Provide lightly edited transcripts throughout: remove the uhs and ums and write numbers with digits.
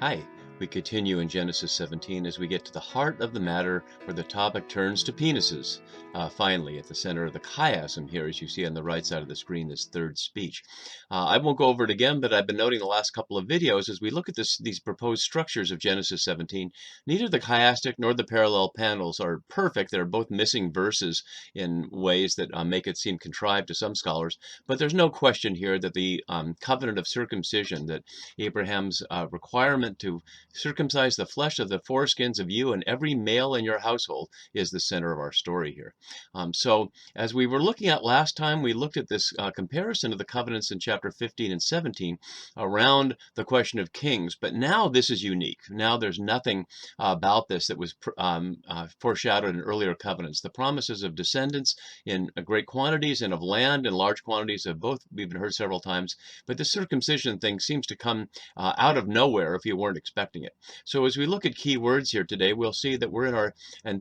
Hi, we continue in Genesis 17 as we get to the heart of the matter where the topic turns to penises. Finally, at the center of the chiasm here, as you see on the right side of the screen, this third speech. I won't go over it again, but I've been noting the last couple of videos as we look at these proposed structures of Genesis 17. Neither the chiastic nor the parallel panels are perfect. They're both missing verses in ways that make it seem contrived to some scholars. But there's no question here that the covenant of circumcision, that Abraham's requirement to circumcise the flesh of the foreskins of you and every male in your household, is the center of our story here. So as we were looking at last time, we looked at this comparison of the covenants in chapter 15 and 17 around the question of kings. But now this is unique. Now there's nothing about this that was foreshadowed in earlier covenants. The promises of descendants in great quantities and of land in large quantities have both we've heard several times. But the circumcision thing seems to come out of nowhere if you weren't expecting it. So as we look at key words here today, we'll see that we're in our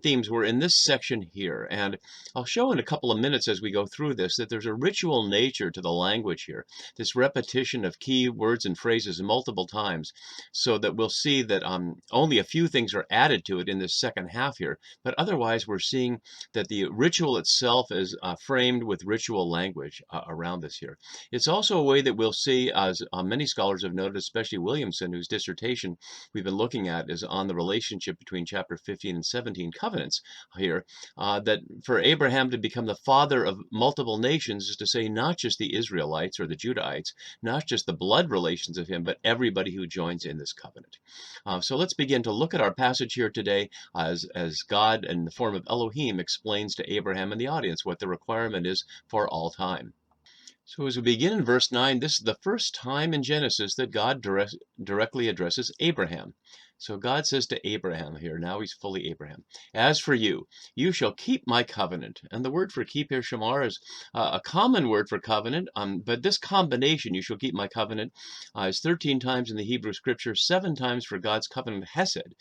themes. We're in this section here, and I'll show in a couple of minutes as we go through this that there's a ritual nature to the language here, this repetition of key words and phrases multiple times, so that we'll see that only a few things are added to it in this second half here, but otherwise we're seeing that the ritual itself is framed with ritual language around this here. It's also a way that we'll see, as many scholars have noted, especially Williamson, whose dissertation we've been looking at is on the relationship between chapter 15 and 17 covenants here, that for Abraham to become the father of multiple nations is to say not just the Israelites or the Judahites, not just the blood relations of him, but everybody who joins in this covenant. So let's begin to look at our passage here today as God in the form of Elohim explains to Abraham and the audience what the requirement is for all time. So as we begin in verse 9, this is the first time in Genesis that God directly addresses Abraham. So God says to Abraham here, now he's fully Abraham, as for you, you shall keep my covenant. And the word for keep here, shamar, is a common word for covenant, but this combination, you shall keep my covenant, is 13 times in the Hebrew scripture, 7 times for God's covenant hesed,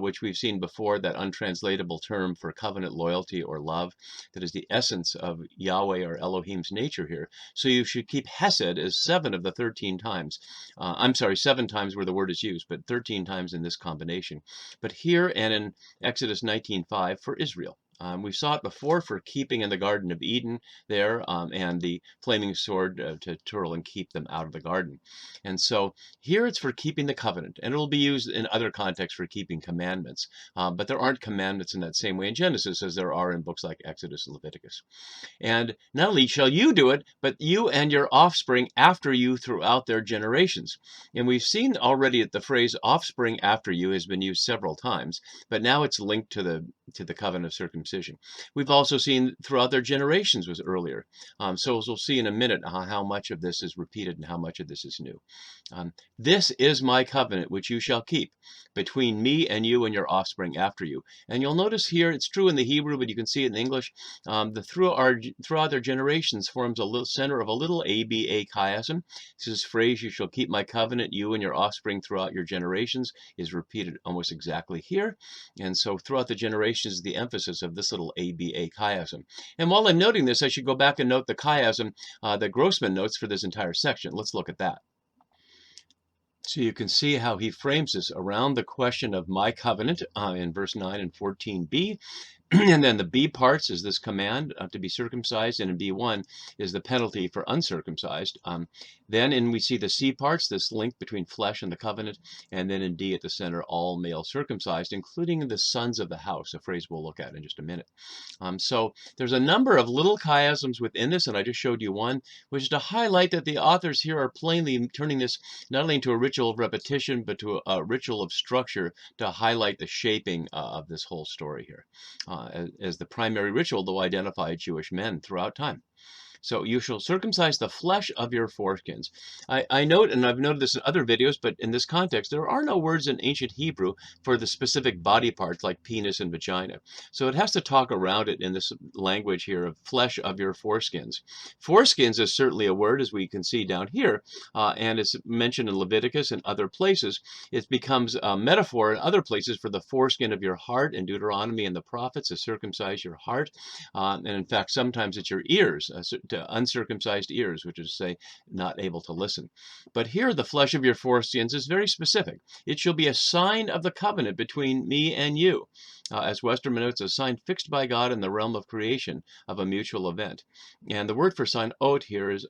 which we've seen before, that untranslatable term for covenant loyalty or love, that is the essence of Yahweh or Elohim's nature here. So you should keep hesed as 7 of the 13 times. 7 times where the word is used, but 13 times in this combination. But here and in Exodus 19:5 for Israel. We saw it before for keeping in the Garden of Eden there, and the flaming sword to twirl and keep them out of the garden. And so here it's for keeping the covenant, and it will be used in other contexts for keeping commandments. But there aren't commandments in that same way in Genesis as there are in books like Exodus and Leviticus. And not only shall you do it, but you and your offspring after you throughout their generations. And we've seen already that the phrase offspring after you has been used several times, but now it's linked to the covenant of circumcision. We've also seen throughout their generations was earlier. So as we'll see in a minute how much of this is repeated and how much of this is new. This is my covenant which you shall keep between me and you and your offspring after you. And you'll notice here, it's true in the Hebrew, but you can see it in English, throughout their generations forms a little center of a little ABA chiasm. This phrase, you shall keep my covenant, you and your offspring throughout your generations, is repeated almost exactly here. And so throughout the generations, the emphasis of this little ABA chiasm. And while I'm noting this, I should go back and note the chiasm that Grossman notes for this entire section. Let's look at that. So you can see how he frames this around the question of my covenant in verse 9 and 14b. And then the B parts is this command to be circumcised, and in B1 is the penalty for uncircumcised. Then we see the C parts, this link between flesh and the covenant, and then in D at the center, all male circumcised, including the sons of the house, a phrase we'll look at in just a minute. So there's a number of little chiasms within this, and I just showed you one, which is to highlight that the authors here are plainly turning this not only into a ritual of repetition, but to a ritual of structure to highlight the shaping of this whole story here. As the primary ritual to identify Jewish men throughout time. So you shall circumcise the flesh of your foreskins. I note, and I've noted this in other videos, but in this context, there are no words in ancient Hebrew for the specific body parts like penis and vagina. So it has to talk around it in this language here of flesh of your foreskins. Foreskins is certainly a word, as we can see down here, and it's mentioned in Leviticus and other places. It becomes a metaphor in other places for the foreskin of your heart in Deuteronomy and the prophets to circumcise your heart. And in fact, sometimes it's your ears. to uncircumcised ears, which is to say, not able to listen. But here, the flesh of your foreskins is very specific. It shall be a sign of the covenant between me and you. As Westermann notes, a sign fixed by God in the realm of creation of a mutual event. And the word for sign, ot, here is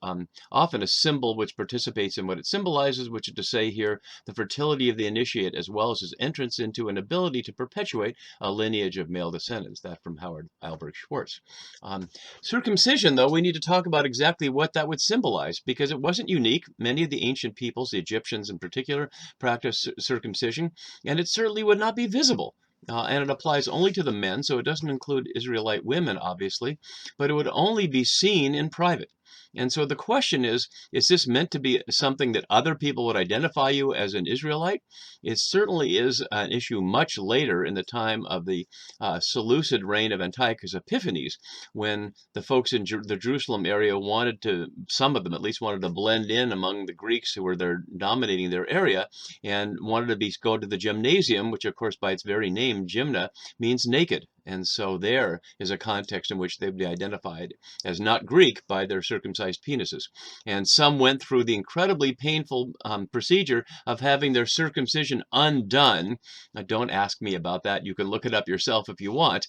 often a symbol which participates in what it symbolizes, which is to say here, the fertility of the initiate, as well as his entrance into an ability to perpetuate a lineage of male descendants. That from Howard Albert Schwartz. Circumcision, though, we need to talk about exactly what that would symbolize, because it wasn't unique. Many of the ancient peoples, the Egyptians in particular, practiced circumcision, and it certainly would not be visible. And it applies only to the men, so it doesn't include Israelite women, obviously, but it would only be seen in private. And so the question is this meant to be something that other people would identify you as an Israelite? It certainly is an issue much later in the time of the Seleucid reign of Antiochus Epiphanes, when the folks in the Jerusalem area wanted to, some of them at least, wanted to blend in among the Greeks who were there dominating their area, and wanted to go to the gymnasium, which of course by its very name, gymna, means naked. And so there is a context in which they would be identified as not Greek by their circumcised penises. And some went through the incredibly painful procedure of having their circumcision undone. Don't ask me about that. You can look it up yourself if you want,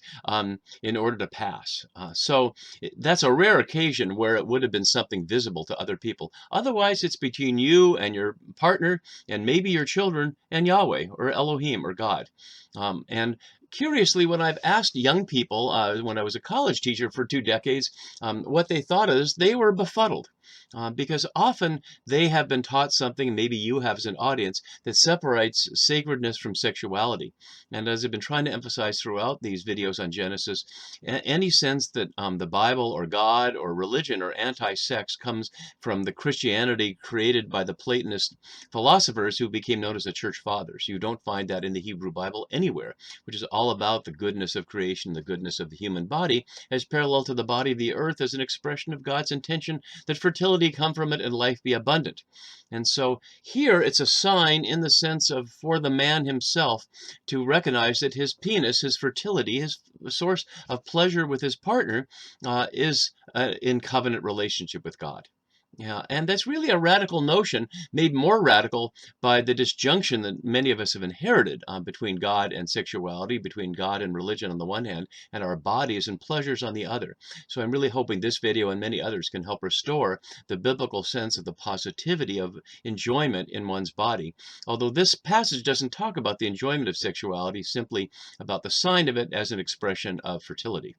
in order to pass. So that's a rare occasion where it would have been something visible to other people. Otherwise, it's between you and your partner and maybe your children and Yahweh or Elohim or God. And curiously, when I've asked young people, when I was a college teacher for 2 decades, what they thought is, they were befuddled. Because often they have been taught something, maybe you have as an audience, that separates sacredness from sexuality. And as I've been trying to emphasize throughout these videos on Genesis, any sense that the Bible or God or religion or anti-sex comes from the Christianity created by the Platonist philosophers who became known as the Church Fathers. You don't find that in the Hebrew Bible anywhere, which is all about the goodness of creation, the goodness of the human body, as parallel to the body of the earth as an expression of God's intention that fertility come from it and life be abundant. And so here it's a sign in the sense of for the man himself to recognize that his penis, his fertility, his source of pleasure with his partner is in covenant relationship with God. Yeah, and that's really a radical notion, made more radical by the disjunction that many of us have inherited between God and sexuality, between God and religion on the one hand, and our bodies and pleasures on the other. So I'm really hoping this video and many others can help restore the biblical sense of the positivity of enjoyment in one's body. Although this passage doesn't talk about the enjoyment of sexuality, simply about the sign of it as an expression of fertility.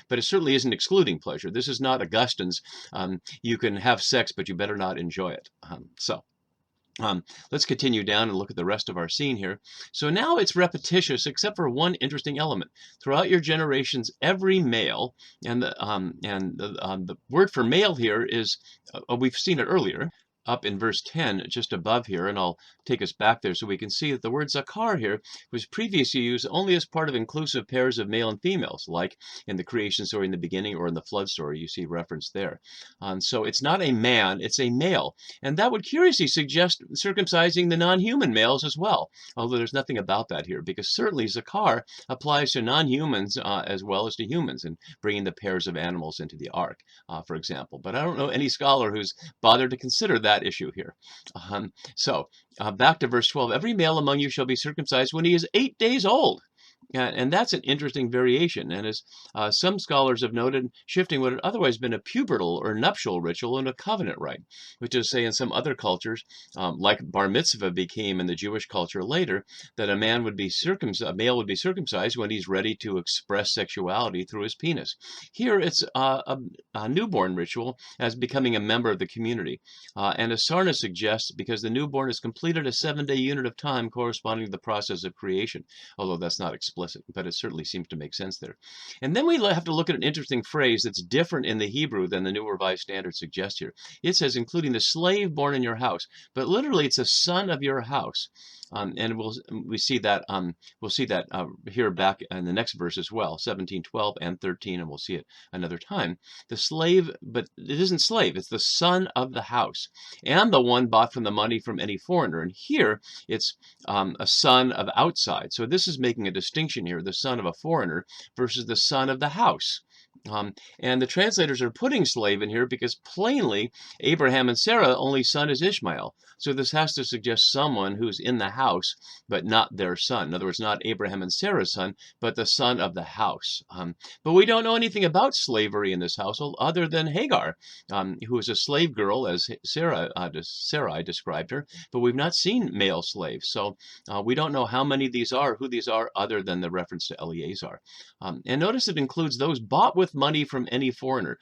But it certainly isn't excluding pleasure. This is not Augustine's, you can have sex, but you better not enjoy it. Let's continue down and look at the rest of our scene here. So now it's repetitious, except for one interesting element. Throughout your generations, every male, and the word for male here is, we've seen it earlier, up in verse 10, just above here, and I'll take us back there so we can see that the word zakar here was previously used only as part of inclusive pairs of male and females, like in the creation story in the beginning or in the flood story, you see reference there. So it's not a man, it's a male. And that would curiously suggest circumcising the non-human males as well, although there's nothing about that here, because certainly zakar applies to non-humans as well as to humans, and bringing the pairs of animals into the ark, for example. But I don't know any scholar who's bothered to consider that issue here. Back to verse 12. Every male among you shall be circumcised when he is 8 days old. And that's an interesting variation. And as some scholars have noted, shifting what had otherwise been a pubertal or nuptial ritual into a covenant rite, which is, say, in some other cultures, like bar mitzvah became in the Jewish culture later, that a male would be circumcised when he's ready to express sexuality through his penis. Here it's a newborn ritual as becoming a member of the community. And as Sarna suggests, because the newborn has completed a 7-day unit of time corresponding to the process of creation, although that's not explicit, but it certainly seems to make sense there. And then we have to look at an interesting phrase that's different in the Hebrew than the New Revised Standard suggests here. It says, including the slave born in your house, but literally it's a son of your house. And we'll see that here back in the next verse as well, 17, 12, and 13, and we'll see it another time. The slave, but it isn't slave, it's the son of the house, and the one bought from the money from any foreigner. And here it's a son of outside. So this is making a distinction here, the son of a foreigner versus the son of the house. And the translators are putting slave in here because plainly Abraham and Sarah only son is Ishmael. So this has to suggest someone who's in the house, but not their son. In other words, not Abraham and Sarah's son, but the son of the house. But we don't know anything about slavery in this household other than Hagar, who is a slave girl, as Sarai described her. But we've not seen male slaves. So we don't know how many these are, who these are, other than the reference to Eleazar. And notice it includes those bought with money from any foreigner.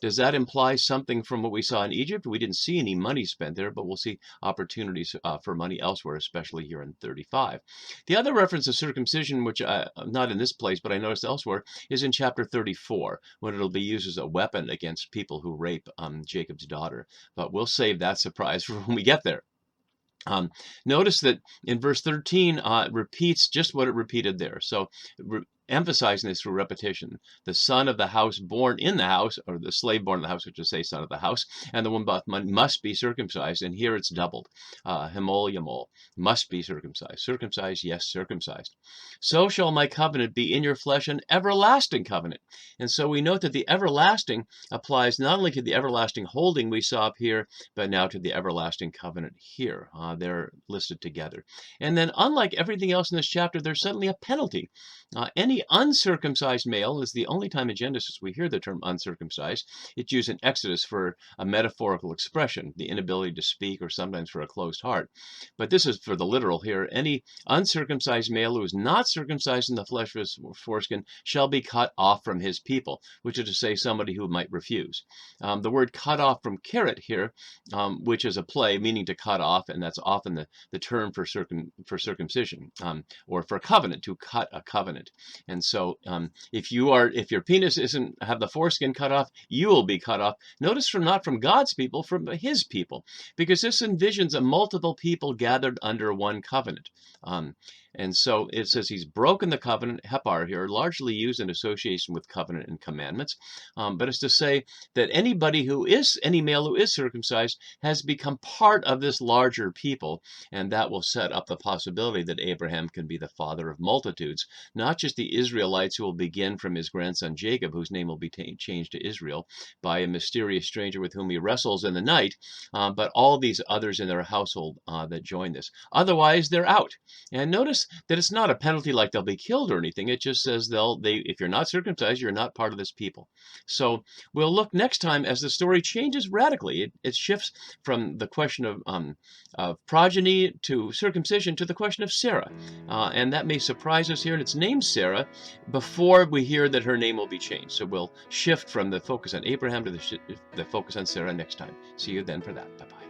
Does that imply something from what we saw in Egypt? We didn't see any money spent there, but we'll see opportunities for money elsewhere, especially here in 35. The other reference to circumcision, which not in this place, but I noticed elsewhere, is in chapter 34, when it'll be used as a weapon against people who rape Jacob's daughter. But we'll save that surprise for when we get there. Notice that in verse 13, it repeats just what it repeated there. So emphasizing this through repetition. The son of the house born in the house, or the slave born in the house, which is say son of the house, and the one bought money must be circumcised. And here it's doubled. Hemol yamol, must be circumcised. Circumcised, yes, circumcised. So shall my covenant be in your flesh, an everlasting covenant. And so we note that the everlasting applies not only to the everlasting holding we saw up here, but now to the everlasting covenant here. They're listed together. And then unlike everything else in this chapter, there's suddenly a penalty. Any uncircumcised male is the only time in Genesis we hear the term uncircumcised. It's used in Exodus for a metaphorical expression, the inability to speak, or sometimes for a closed heart. But this is for the literal here. Any uncircumcised male who is not circumcised in the flesh of his foreskin shall be cut off from his people, which is to say somebody who might refuse. The word cut off from karet here, which is a play meaning to cut off, and that's often the term for circumcision, or for covenant, to cut a covenant. And so if your penis isn't have the foreskin cut off, you will be cut off. Notice not from God's people, from his people, because this envisions a multiple people gathered under one covenant. And so it says he's broken the covenant, hepar here, largely used in association with covenant and commandments. But it's to say that any male who is circumcised has become part of this larger people. And that will set up the possibility that Abraham can be the father of multitudes, not just the Israelites who will begin from his grandson Jacob, whose name will be changed to Israel by a mysterious stranger with whom he wrestles in the night, but all these others in their household that join this. Otherwise, they're out. And notice that it's not a penalty like they'll be killed or anything. It just says if you're not circumcised, you're not part of this people. So we'll look next time as the story changes radically. It shifts from the question of progeny to circumcision to the question of Sarah. And that may surprise us here. And it's named Sarah before we hear that her name will be changed. So we'll shift from the focus on Abraham to the focus on Sarah next time. See you then for that. Bye-bye.